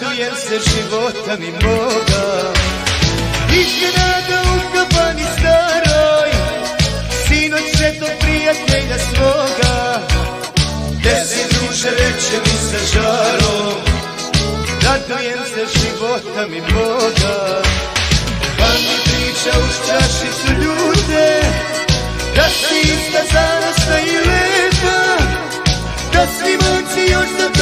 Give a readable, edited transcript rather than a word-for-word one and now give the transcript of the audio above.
radujem se života mi moga. Iznenada u kafani staroj, sinoć sretnog prijatelja svoga. Gde si druže, reče mi sa žarom, radujem se života mi moga. Pa mi priča uz čašicu ljute, da si ista zanosna i lepa, da svi momci još za